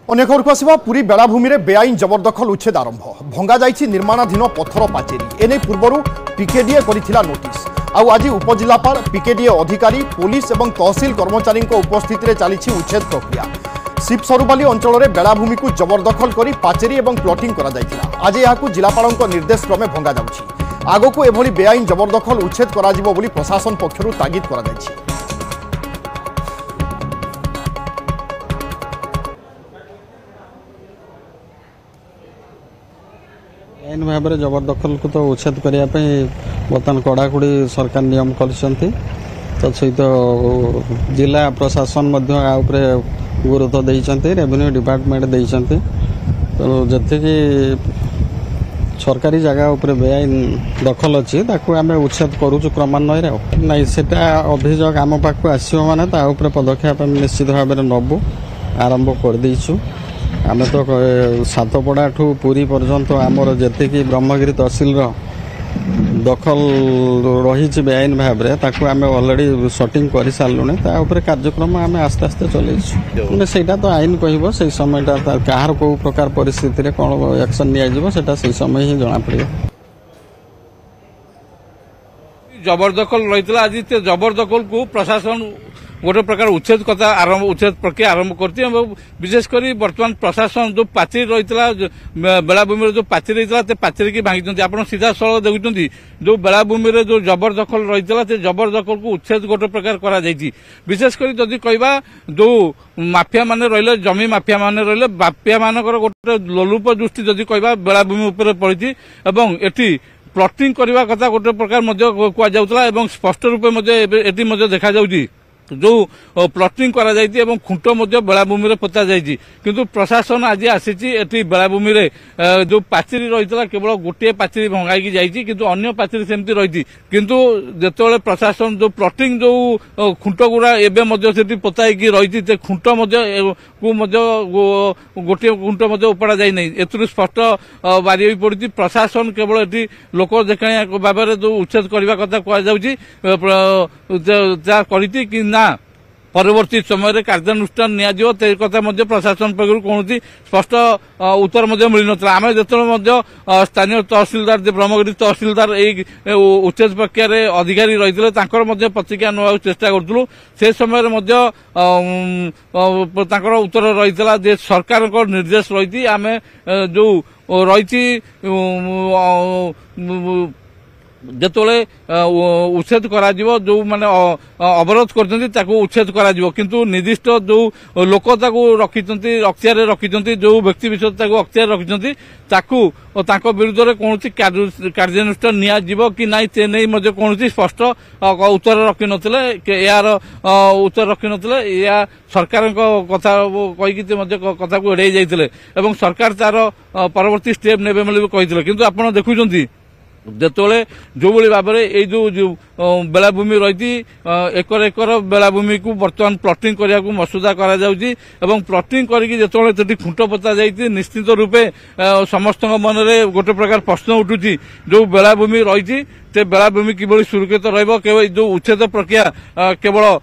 अन्य खबर को आसवा पुरी बेलाभूमि में बेआईन जबरदखल उच्छेद आरंभ भंगा जाइछि निर्माणाधीन पत्थर पाचेरी एने पूर्व पीकेडीए करिथिला नोटिस आउ आज उपजिलापाल पीकेडीए अधिकारी पुलिस और तहसिल कर्मचारी उपस्थित चली उच्छेद प्रक्रिया शिवसरुबाली अंचल में बेलाभूमि को जबरदखल कर पाचेरी और प्लटिंग आज यह जिलापाल निर्देश क्रमे भंगा जाउछि आग को एभली बेआईन जबरदखल उच्छेद करा जिवो बोली प्रशासन पक्षरु तागिद करा जाइछि। आईन भाव में जबरदखल को तो उच्छेद करने बर्तमान कड़ाकड़ी सरकार नियम कर सहित जिला प्रशासन गुरुत्व देते रेवेन्यू डिपार्टमेंट देते तो जी सरकारी जगह उपर बेआईन दखल अच्छी आम उच्छेद करुचु क्रमान्वय नहीं सेटा अभियोग आम पाक आसो मैंने पदक्षेप निश्चित भाव में नबू आरंभ कर देचु आम तो सातपड़ा ठू पुरी पर्यंत आमर जी ब्रह्मगिरी तहसिल दखल रही बेआईन भाव में आम अलरेडी सटिंग कर सारूँ कार्यक्रम आम आस्ते आस्ते चलू सेटा तो आईन कह से समयटा कहार कौ प्रकार परिस्थिति कौन एक्शन निया से समय ही जना पड़े। जबरदखल रही आज जबरदखल को प्रशासन गोटे प्रकार उच्छेद कथा उच्छेद प्रक्रिया आरंभ करती विशेषकर बर्तमान प्रशासन जो पाचेरी रही बेलाभूमि जो पाचेरी रही पाचेरी की भांगी आप सीधा स्थल देखुं जो बेलाभूमि जो जबरदखल रही जबरदखल को उच्छेद गोटे प्रकार करा विशेषकर जदि कहवा जो माफिया माने रहिले जमी माफिया माने रहिले माफिया मानकर गोटे लोलुप दृष्टि जदि कहवा बेलाभूमि उपर पड़ी एवं एटी प्लटिंग करने कथा गोटे प्रकार कहुला स्पष्ट रूपे देखा जाउछि जो प्लटिंग करा जाइति एवं खुंट बेलाभूमि में पोता जाइछि किंतु प्रशासन आज आसी बेलाभूमि में जो पाचेरी रही केवल गोटे पाचेरी भंगाई जाइछि किंतु अन्य पाचेरी सेमती रही किंतु जेतेबेले प्रशासन जो प्लटिंग जो खुंट गुड़ा एवं पोताई रही खुंट गोटे खुंट उपड़ा जाए नहीं एथुरु स्पष्ट बारी होई पड़ी प्रशासन केवल एटी लोक देखाणिया भाव में जो उच्छेद करने कथा कही कि ना परवर्ती समय कार्यानुष्ठान नियाजिव कथा प्रशासन पक्षर कौन स्पष्ट उत्तर मिल ना आम जो स्थानीय तहसिलदार ब्रह्मगिरी तहसिलदार उच्छेद प्रक्रिया अधिकारी रही प्रतिक्रिया ना चेष्टा करूँ से समय उत्तर रही सरकार निर्देश रही आम जो रही जेतोले उच्छेद करा जो माने अवरोध करते उच्छेद करा किंतु निर्दिष्ट जो लोक रखिंट अख्तियार रखिंट जो व्यक्ति विशेष अख्तियार रखिंट विरुद्ध में कौन कार्यानुष्ठान नियाजिव कि नाई से नहीं कौन स्पष्ट उत्तर रखि नथिले यार उत्तर रखि नथिले या सरकार कथा कहीकि कथा को एड़ाई जाइथिले एवं सरकार तार परवर्ती स्टेप नेबे बोली कहिथिले किंतु आपण देखुछंती जेतोले जो भाई भाव में जो बेलाभूमि रही एकर एकर बेलाभूमि को बर्तमान प्लटिंग करने को मसुदा करा जाउछि एवं प्लटिंग करके जेतोले खुंट पोता जाइछि निश्चित रूपे समस्त मन में गोटे प्रकार प्रश्न उठुछि जो बेलाभूमि रही बेलाभूमि किभली सुरक्षित रहिबो केवल जो उच्छेद प्रक्रिया केवल